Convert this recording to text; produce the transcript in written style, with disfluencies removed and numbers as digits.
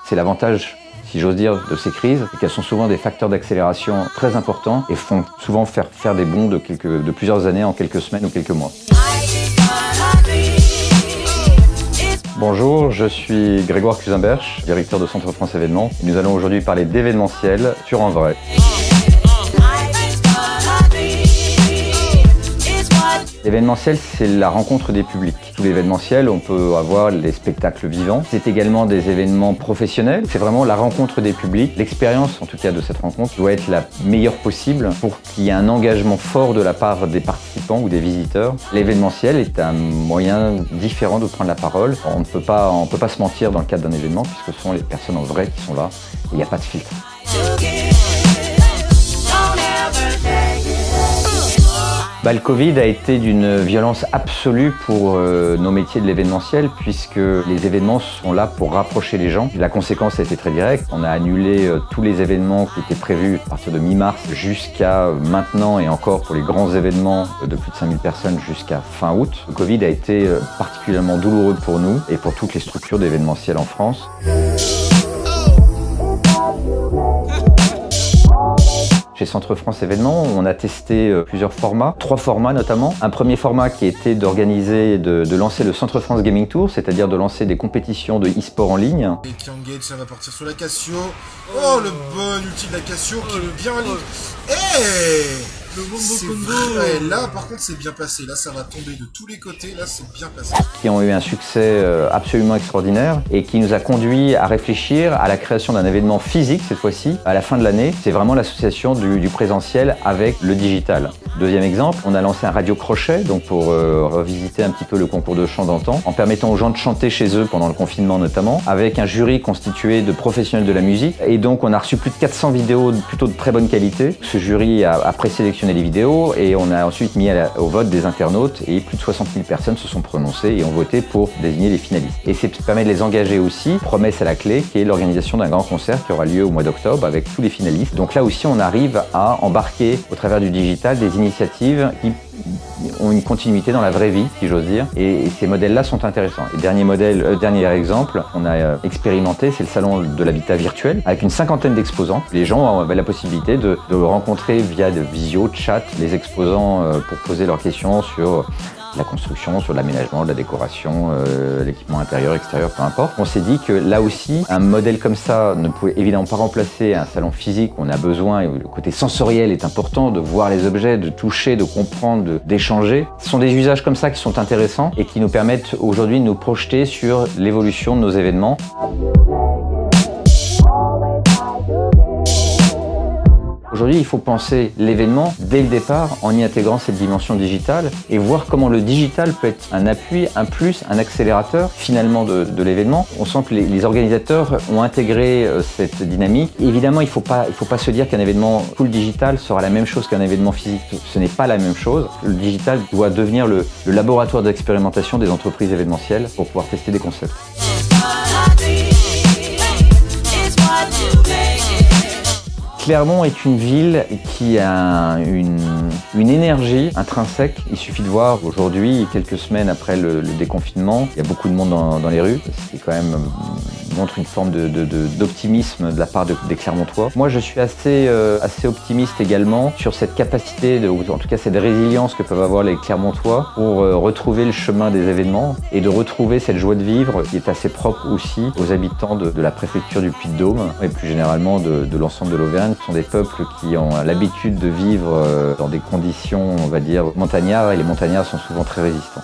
C'est l'avantage, si j'ose dire, de ces crises, c'est qu'elles sont souvent des facteurs d'accélération très importants et font souvent faire des bonds de plusieurs années en quelques semaines ou quelques mois. Bonjour, je suis Grégoire Cusimberch, directeur de Centre France Événements. Nous allons aujourd'hui parler d'événementiel sur En Vrai. L'événementiel, c'est la rencontre des publics. Sous l'événementiel, on peut avoir les spectacles vivants. C'est également des événements professionnels. C'est vraiment la rencontre des publics. L'expérience, en tout cas, de cette rencontre doit être la meilleure possible pour qu'il y ait un engagement fort de la part des participants ou des visiteurs. L'événementiel est un moyen différent de prendre la parole. On ne peut pas se mentir dans le cadre d'un événement puisque ce sont les personnes en vrai qui sont là et il n'y a pas de filtre. Le Covid a été d'une violence absolue pour nos métiers de l'événementiel puisque les événements sont là pour rapprocher les gens. La conséquence a été très directe. On a annulé tous les événements qui étaient prévus à partir de mi-mars jusqu'à maintenant et encore pour les grands événements de plus de 5000 personnes jusqu'à fin août. Le Covid a été particulièrement douloureux pour nous et pour toutes les structures d'événementiel en France. Chez Centre France Événements, on a testé plusieurs formats, 3 formats notamment. Un premier format qui était d'organiser, de lancer le Centre France Gaming Tour, c'est-à-dire de lancer des compétitions de e-sport en ligne. Et Kiangate, ça va partir sur la Cassio. Oh, le bon ulti de la Cassio qui est bien en ligne. Le Bombo Combo. Et là, par contre, c'est bien passé. Là, ça va tomber de tous les côtés. Là, c'est bien passé. Qui ont eu un succès absolument extraordinaire et qui nous a conduit à réfléchir à la création d'un événement physique cette fois-ci à la fin de l'année. C'est vraiment l'association du présentiel avec le digital. Deuxième exemple, on a lancé un radio crochet donc pour revisiter un petit peu le concours de chant d'antan en permettant aux gens de chanter chez eux pendant le confinement notamment avec un jury constitué de professionnels de la musique et donc on a reçu plus de 400 vidéos plutôt de très bonne qualité. Ce jury a présélectionné les vidéos et on a ensuite mis au vote des internautes et plus de 60 000 personnes se sont prononcées et ont voté pour désigner les finalistes. Et ça permet de les engager aussi, promesse à la clé, qui est l'organisation d'un grand concert qui aura lieu au mois d'octobre avec tous les finalistes. Donc là aussi on arrive à embarquer au travers du digital des initiatives qui ont une continuité dans la vraie vie, si j'ose dire, et ces modèles-là sont intéressants. Et dernier exemple, on a expérimenté, c'est le salon de l'habitat virtuel, avec une 50aine d'exposants. Les gens avaient la possibilité de rencontrer via de visio, chat, les exposants pour poser leurs questions sur la construction, sur l'aménagement, la décoration, l'équipement intérieur, extérieur, peu importe. On s'est dit que là aussi, un modèle comme ça ne pouvait évidemment pas remplacer un salon physique. On a besoin, et le côté sensoriel est important, de voir les objets, de toucher, de comprendre, d'échanger. Ce sont des usages comme ça qui sont intéressants et qui nous permettent aujourd'hui de nous projeter sur l'évolution de nos événements. Aujourd'hui, il faut penser l'événement dès le départ en y intégrant cette dimension digitale et voir comment le digital peut être un appui, un plus, un accélérateur finalement de l'événement. On sent que les organisateurs ont intégré cette dynamique. Évidemment, il faut pas se dire qu'un événement full digital sera la même chose qu'un événement physique. Ce n'est pas la même chose. Le digital doit devenir le laboratoire d'expérimentation des entreprises événementielles pour pouvoir tester des concepts. Clermont est une ville qui a une énergie intrinsèque. Il suffit de voir aujourd'hui, quelques semaines après le déconfinement, il y a beaucoup de monde dans les rues, ce qui quand même montre une forme d'optimisme de la part des Clermontois. Moi, je suis assez optimiste également sur cette capacité, ou en tout cas cette résilience que peuvent avoir les Clermontois pour retrouver le chemin des événements et de retrouver cette joie de vivre qui est assez propre aussi aux habitants de la préfecture du Puy-de-Dôme et plus généralement de l'ensemble de l'Auvergne. Ce sont des peuples qui ont l'habitude de vivre dans des conditions, on va dire, montagnards et les montagnards sont souvent très résistants.